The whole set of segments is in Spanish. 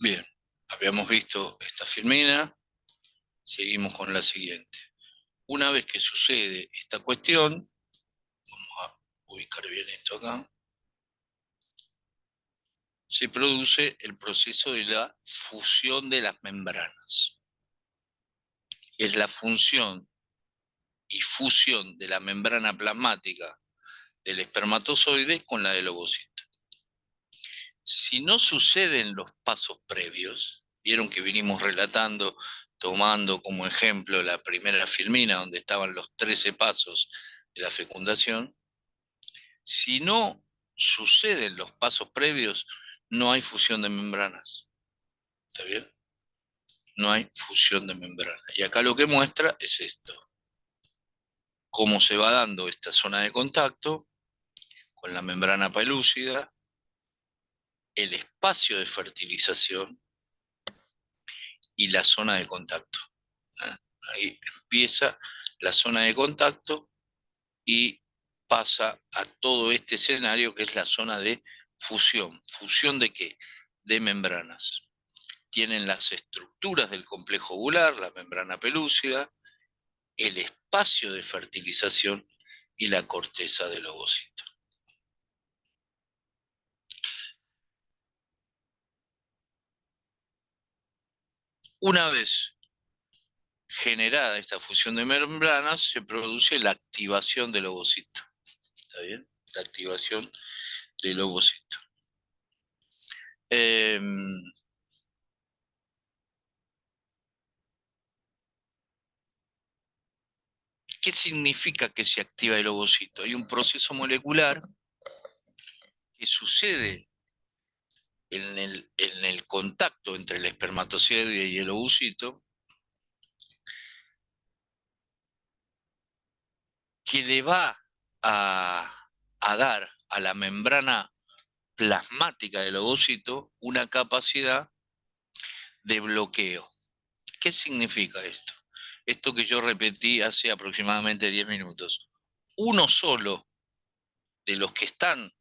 Bien, habíamos visto esta filmina, seguimos con la siguiente. Una vez que sucede esta cuestión, vamos a ubicar bien esto acá, se produce el proceso de la fusión de las membranas. Es la función y fusión de la membrana plasmática del espermatozoide con la del ovocito. Si no suceden los pasos previos, vieron que vinimos relatando, tomando como ejemplo la primera filmina donde estaban los 13 pasos de la fecundación, si no suceden los pasos previos, no hay fusión de membranas. ¿Está bien? No hay fusión de membranas. Y acá lo que muestra es esto. Cómo se va dando esta zona de contacto con la membrana pelúcida, el espacio de fertilización y la zona de contacto. Ahí empieza la zona de contacto y pasa a todo este escenario que es la zona de fusión. ¿Fusión de qué? De membranas. Tienen las estructuras del complejo ovular, la membrana pelúcida, el espacio de fertilización y la corteza del ovocito. Una vez generada esta fusión de membranas, se produce la activación del ovocito. ¿Está bien? La activación del ovocito. ¿Qué significa que se activa el ovocito? Hay un proceso molecular que sucede en el contacto entre el espermatozoide y el ovocito, que le va a dar a la membrana plasmática del ovocito una capacidad de bloqueo. ¿Qué significa esto? Esto que yo repetí hace aproximadamente 10 minutos. Uno solo de los que están,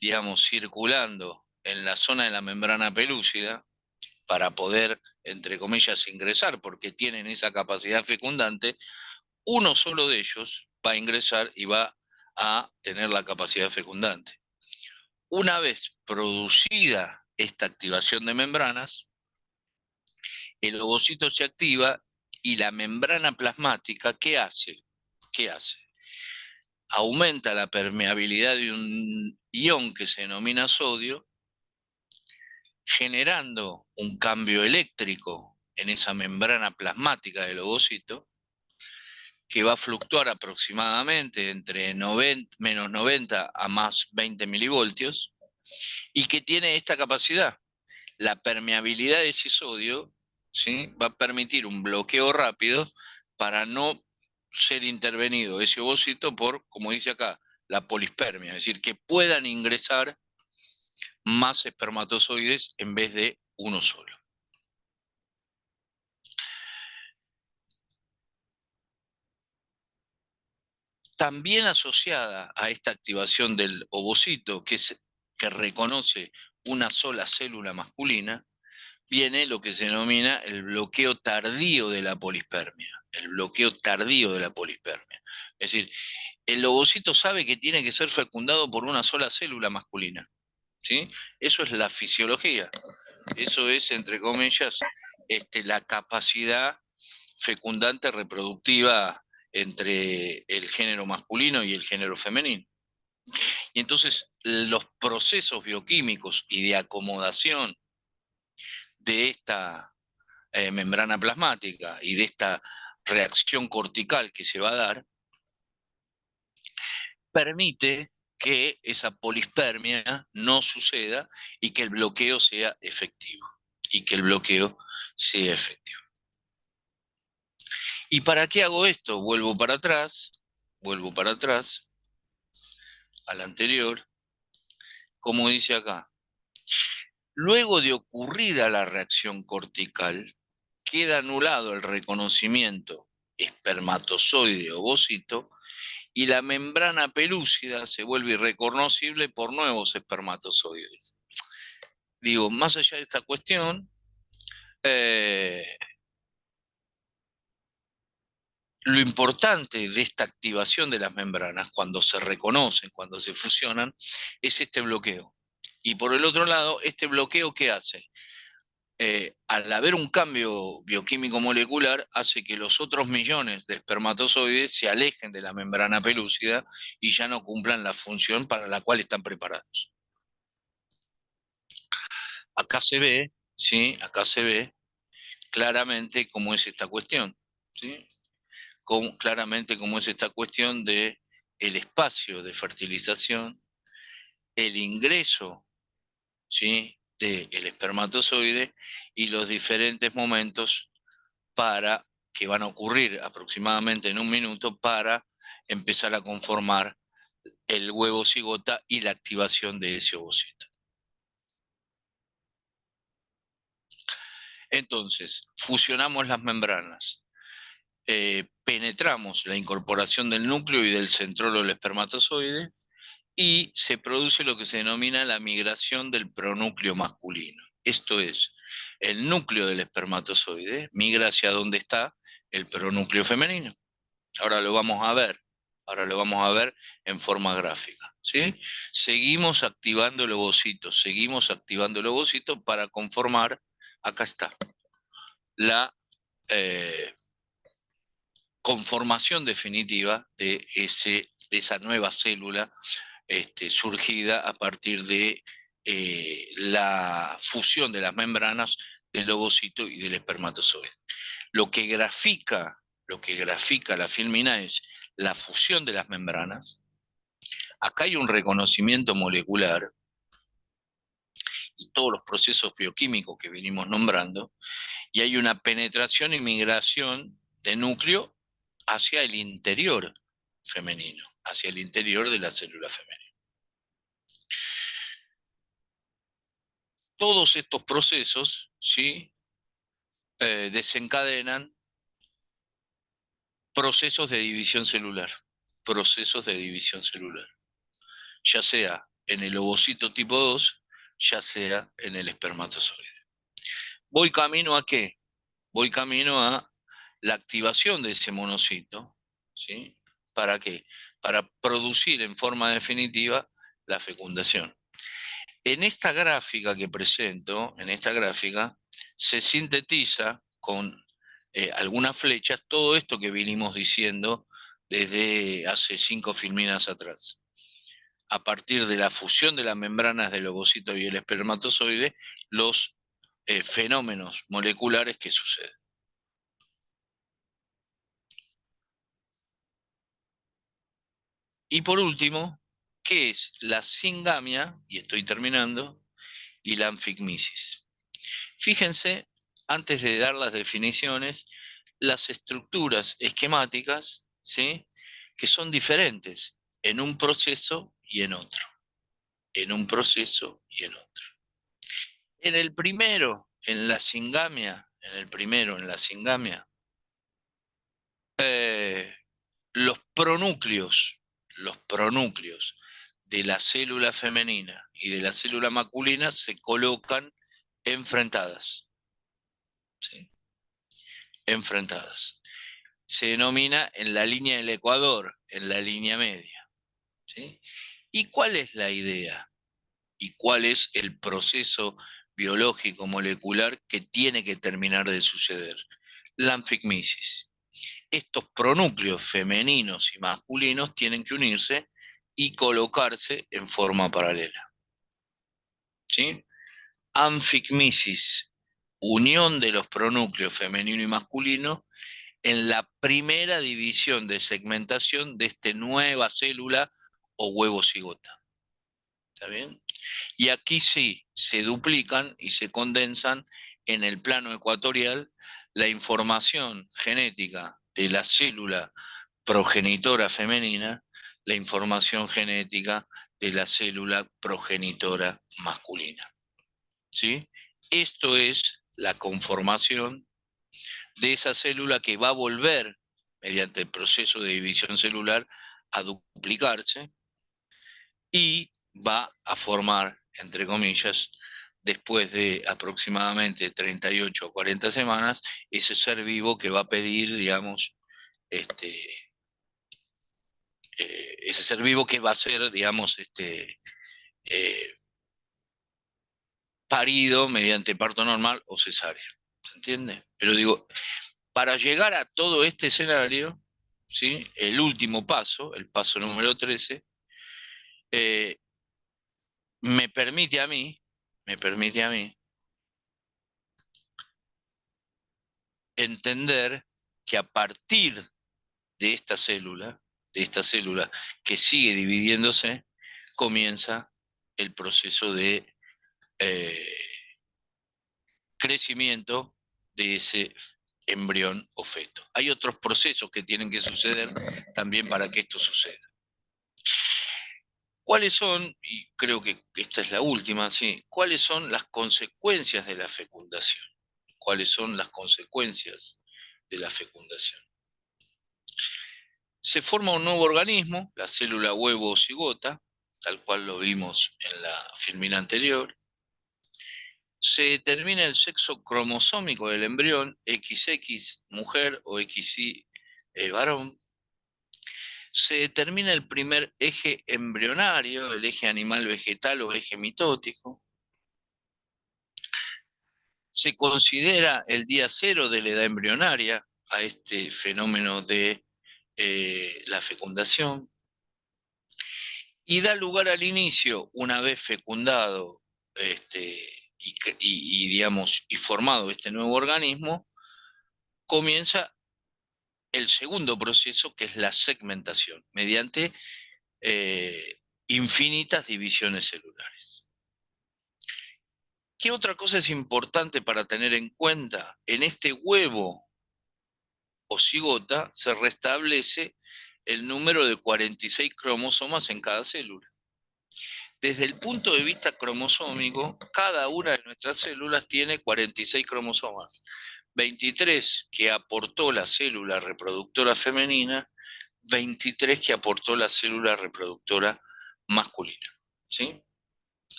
digamos, circulando en la zona de la membrana pelúcida, para poder, entre comillas, ingresar, porque tienen esa capacidad fecundante, uno solo de ellos va a ingresar y va a tener la capacidad fecundante. Una vez producida esta activación de membranas, el ovocito se activa y la membrana plasmática, ¿qué hace? ¿Qué hace? Aumenta la permeabilidad de un ion que se denomina sodio, generando un cambio eléctrico en esa membrana plasmática del ovocito, que va a fluctuar aproximadamente entre menos 90 a más 20 milivoltios, y que tiene esta capacidad. La permeabilidad de ese sodio, ¿sí?, va a permitir un bloqueo rápido para no ser intervenido ese ovocito por, como dice acá, la polispermia, es decir, que puedan ingresar más espermatozoides en vez de uno solo. También asociada a esta activación del ovocito, que reconoce una sola célula masculina, viene lo que se denomina el bloqueo tardío de la polispermia. El bloqueo tardío de la polispermia. Es decir, el ovocito sabe que tiene que ser fecundado por una sola célula masculina. ¿Sí? Eso es la fisiología. Eso es, entre comillas, la capacidad fecundante reproductiva entre el género masculino y el género femenino. Y entonces los procesos bioquímicos y de acomodación de esta membrana plasmática y de esta reacción cortical que se va a dar, permite que esa polispermia no suceda y que el bloqueo sea efectivo. Y que el bloqueo sea efectivo. ¿Y para qué hago esto? Vuelvo para atrás al anterior, como dice acá. Luego de ocurrida la reacción cortical, queda anulado el reconocimiento espermatozoide-ovocito y la membrana pelúcida se vuelve irreconocible por nuevos espermatozoides. digo, más allá de esta cuestión, lo importante de esta activación de las membranas, cuando se reconocen, cuando se fusionan, es este bloqueo. Y por el otro lado, este bloqueo, ¿qué hace? Al haber un cambio bioquímico molecular, hace que los otros millones de espermatozoides se alejen de la membrana pelúcida y ya no cumplan la función para la cual están preparados. Acá se ve, ¿sí? Acá se ve claramente cómo es esta cuestión, ¿sí? Claramente cómo es esta cuestión de el espacio de fertilización, el ingreso, ¿sí?, del espermatozoide y los diferentes momentos para que van a ocurrir aproximadamente en un minuto para empezar a conformar el huevo cigota y la activación de ese ovocito. Entonces, fusionamos las membranas, penetramos la incorporación del núcleo y del centrolo del espermatozoide y se produce lo que se denomina la migración del pronúcleo masculino. Esto es, el núcleo del espermatozoide migra hacia donde está el pronúcleo femenino. Ahora lo vamos a ver. Ahora lo vamos a ver en forma gráfica, ¿sí? Seguimos activando el ovocito para conformar, acá está, la conformación definitiva de esa nueva célula surgida a partir de la fusión de las membranas del ovocito y del espermatozoide. Lo que grafica la filmina es la fusión de las membranas. Acá hay un reconocimiento molecular y todos los procesos bioquímicos que vinimos nombrando, y hay una penetración y migración de núcleo hacia el interior femenino, hacia el interior de la célula femenina. Todos estos procesos, ¿sí?, desencadenan procesos de división celular, ya sea en el ovocito tipo 2, ya sea en el espermatozoide. ¿Voy camino a qué? Voy camino a la activación de ese monocito, ¿sí? ¿Para qué? Para producir en forma definitiva la fecundación. En esta gráfica que presento, se sintetiza con algunas flechas todo esto que vinimos diciendo desde hace 5 filminas atrás. A partir de la fusión de las membranas del ovocito y el espermatozoide, los fenómenos moleculares que suceden. Y por último, ¿qué es la singamia? Y estoy terminando, y la anfigmisis. Fíjense, antes de dar las definiciones, las estructuras esquemáticas, ¿sí?, que son diferentes en un proceso y en otro. En un proceso y en otro. En el primero, en la singamia, los pronúcleos de la célula femenina y de la célula masculina se colocan enfrentadas, ¿sí?, enfrentadas. Se denomina en la línea del ecuador, en la línea media, ¿sí? ¿Y cuál es la idea? ¿Y cuál es el proceso biológico molecular que tiene que terminar de suceder? La anfigmisis. Estos pronúcleos femeninos y masculinos tienen que unirse y colocarse en forma paralela, ¿sí? Anfigmisis, unión de los pronúcleos femenino y masculino en la primera división de segmentación de esta nueva célula o huevo cigota. ¿Está bien? Y aquí sí, se duplican y se condensan en el plano ecuatorial la información genética de la célula progenitora femenina, la información genética de la célula progenitora masculina. ¿Sí? Esto es la conformación de esa célula que va a volver, mediante el proceso de división celular, a duplicarse y va a formar, entre comillas, después de aproximadamente 38 o 40 semanas, ese ser vivo que va a pedir, digamos, ese ser vivo que va a ser, digamos, eh, parido mediante parto normal o cesárea. ¿Se entiende? Pero digo, para llegar a todo este escenario, ¿sí? El último paso, el paso número 13, eh, me permite a mí, me permite a mí entender que a partir de esta célula que sigue dividiéndose, comienza el proceso de eh, crecimiento de ese embrión o feto. Hay otros procesos que tienen que suceder también para que esto suceda. ¿Cuáles son, y creo que esta es la última, sí, cuáles son las consecuencias de la fecundación? ¿Cuáles son las consecuencias de la fecundación? Se forma un nuevo organismo, la célula huevo o cigota, tal cual lo vimos en la filmina anterior. Se determina el sexo cromosómico del embrión, XX mujer o XY varón. Se determina el primer eje embrionario, el eje animal vegetal o eje mitótico. Se considera el día cero de la edad embrionaria a este fenómeno de la fecundación. Y da lugar al inicio, una vez fecundado digamos, y formado este nuevo organismo, comienza el segundo proceso, que es la segmentación, mediante infinitas divisiones celulares. ¿Qué otra cosa es importante para tener en cuenta? En este huevo o cigota se restablece el número de 46 cromosomas en cada célula. Desde el punto de vista cromosómico, cada una de nuestras células tiene 46 cromosomas. 23 que aportó la célula reproductora femenina, 23 que aportó la célula reproductora masculina. ¿Sí?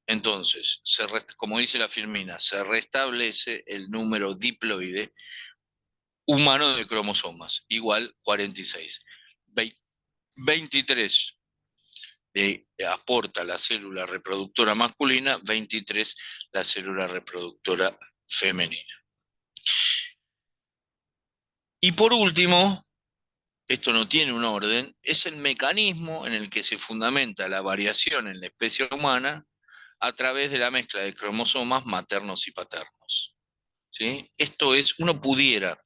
Entonces, como dice la filmina, se restablece el número diploide humano de cromosomas, igual 46. 23 aporta la célula reproductora masculina, 23 la célula reproductora femenina. Y por último, esto no tiene un orden, es el mecanismo en el que se fundamenta la variación en la especie humana a través de la mezcla de cromosomas maternos y paternos. ¿Sí? Esto es, uno pudiera.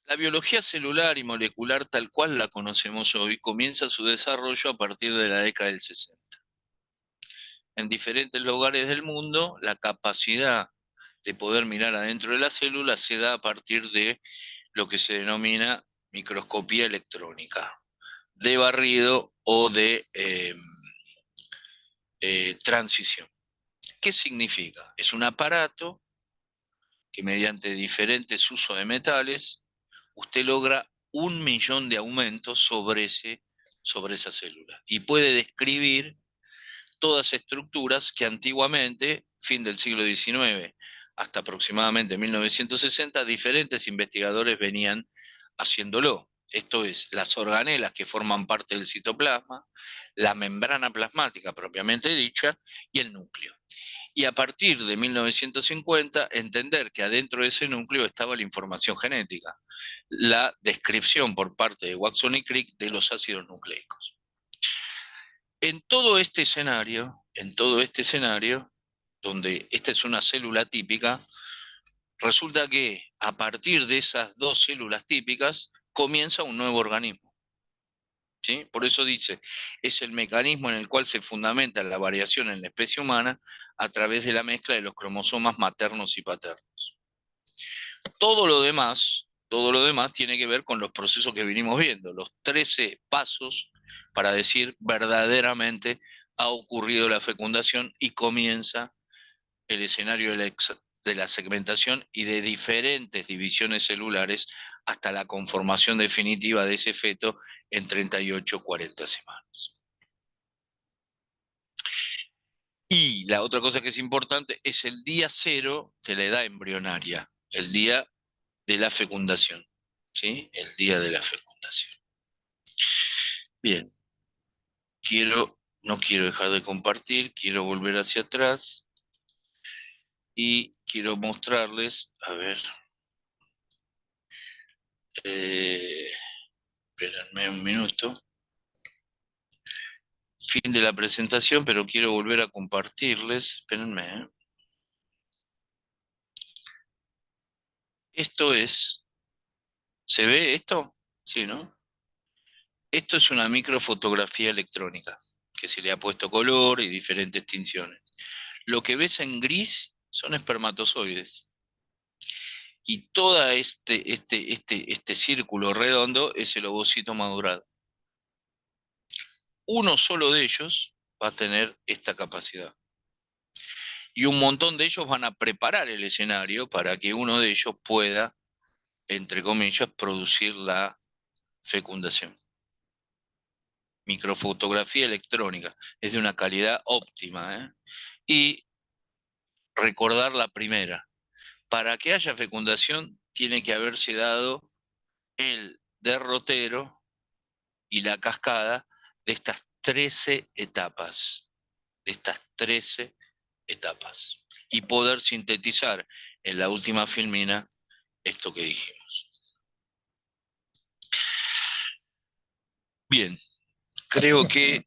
La biología celular y molecular tal cual la conocemos hoy comienza su desarrollo a partir de la década del 60. En diferentes lugares del mundo, la capacidad de poder mirar adentro de la célula se da a partir de lo que se denomina microscopía electrónica, de barrido o de transición. ¿Qué significa? Es un aparato que mediante diferentes usos de metales, usted logra 1.000.000 de aumentos sobre esa célula y puede describir todas estructuras que antiguamente, fin del siglo XIX, hasta aproximadamente 1960, diferentes investigadores venían haciéndolo. Esto es, las organelas que forman parte del citoplasma, la membrana plasmática propiamente dicha y el núcleo. Y a partir de 1950, entender que adentro de ese núcleo estaba la información genética, la descripción por parte de Watson y Crick de los ácidos nucleicos. En todo este escenario, donde esta es una célula típica, resulta que a partir de esas dos células típicas comienza un nuevo organismo. ¿Sí? Por eso dice, es el mecanismo en el cual se fundamenta la variación en la especie humana a través de la mezcla de los cromosomas maternos y paternos. Todo lo demás tiene que ver con los procesos que venimos viendo, los 13 pasos para decir verdaderamente ha ocurrido la fecundación y comienza el escenario de la segmentación y de diferentes divisiones celulares hasta la conformación definitiva de ese feto en 38 o 40 semanas. Y la otra cosa que es importante es el día cero de la edad embrionaria, el día de la fecundación, ¿sí? El día de la fecundación. Bien, no quiero dejar de compartir, quiero volver hacia atrás y quiero mostrarles, a ver, espérenme un minuto. Fin de la presentación, pero quiero volver a compartirles. Espérenme, ¿eh? Esto es, ¿se ve esto? Sí, ¿no? Esto es una microfotografía electrónica, que se le ha puesto color y diferentes tinciones. Lo que ves en gris son espermatozoides. Y todo este círculo redondo es el ovocito madurado. Uno solo de ellos va a tener esta capacidad. Y un montón de ellos van a preparar el escenario para que uno de ellos pueda, entre comillas, producir la fecundación. Microfotografía electrónica, es de una calidad óptima, ¿eh? Y recordar la primera, para que haya fecundación tiene que haberse dado el derrotero y la cascada de estas 13 etapas, de estas 13 etapas, y poder sintetizar en la última filmina esto que dijimos. Bien, creo que,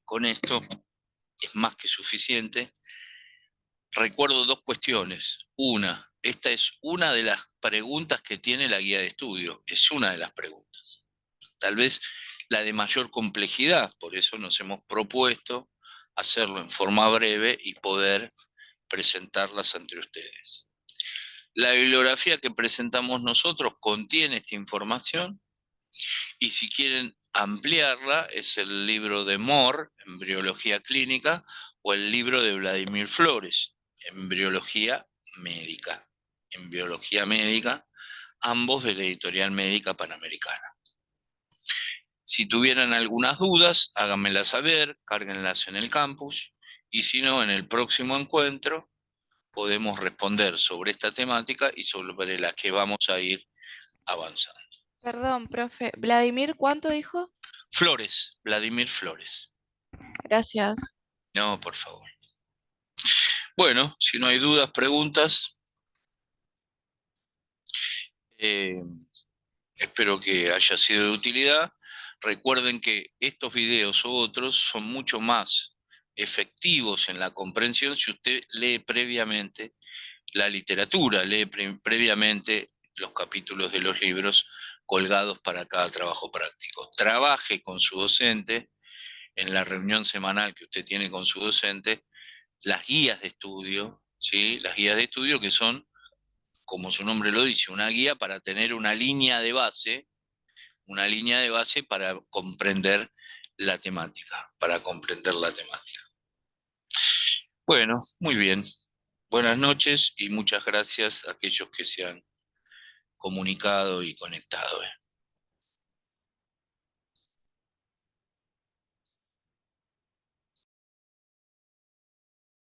con esto es más que suficiente. Recuerdo dos cuestiones. Una, esta es una de las preguntas que tiene la guía de estudio, es una de las preguntas. Tal vez la de mayor complejidad, por eso nos hemos propuesto hacerlo en forma breve y poder presentarlas ante ustedes. La bibliografía que presentamos nosotros contiene esta información y si quieren ampliarla es el libro de Moore, Embriología Clínica, o el libro de Vladimir Flores, Embriología Médica. En biología médica, ambos de la editorial Médica Panamericana. Si tuvieran algunas dudas, háganmelas saber, cárguenlas en el campus, y si no, en el próximo encuentro podemos responder sobre esta temática y sobre la que vamos a ir avanzando. Perdón, profe. Vladimir, ¿cuánto dijo? Flores, Vladimir Flores. Gracias. No, por favor. Bueno, si no hay dudas, preguntas, eh, espero que haya sido de utilidad. Recuerden que estos videos u otros son mucho más efectivos en la comprensión si usted lee previamente la literatura, lee previamente los capítulos de los libros colgados para cada trabajo práctico. Trabaje con su docente en la reunión semanal que usted tiene con su docente, las guías de estudio, ¿sí? Las guías de estudio que son, como su nombre lo dice, una guía para tener una línea de base para comprender la temática, para comprender la temática. Bueno, muy bien. Buenas noches y muchas gracias a aquellos que se han comunicado y conectado.